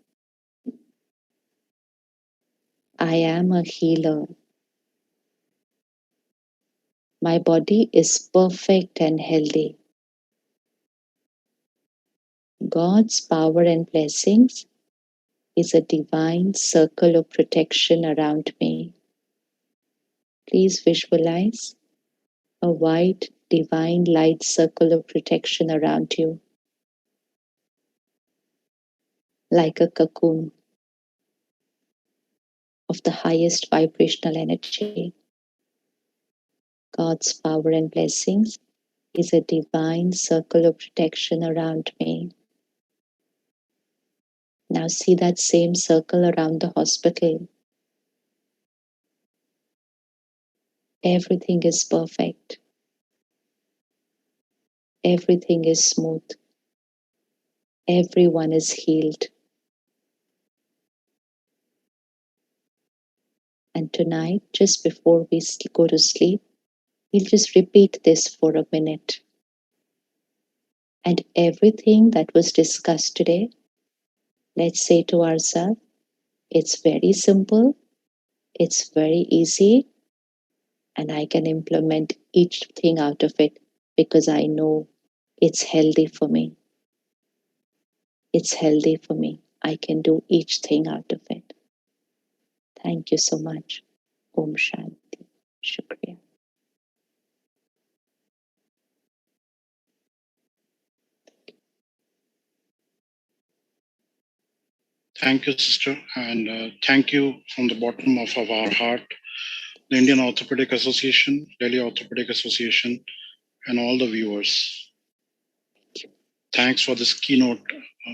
I am a healer. My body is perfect and healthy. God's power and blessings is a divine circle of protection around me. Please visualize a white divine light circle of protection around you, like a cocoon of the highest vibrational energy. God's power and blessings is a divine circle of protection around me. Now see that same circle around the hospital. Everything is perfect. Everything is smooth. Everyone is healed. And tonight, just before we go to sleep, we'll just repeat this for a minute. And everything that was discussed today, let's say to ourselves, it's very simple, it's very easy, and I can implement each thing out of it because I know it's healthy for me. It's healthy for me. I can do each thing out of it. Thank you so much. Om Shanti. Shukriya. Thank you, sister. And thank you from the bottom of our heart, the Indian Orthopaedic Association, Delhi Orthopaedic Association, and all the viewers. Thanks for this keynote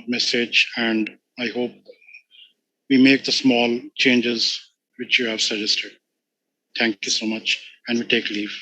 message. And I hope we make the small changes which you have suggested. Thank you so much. And we take leave.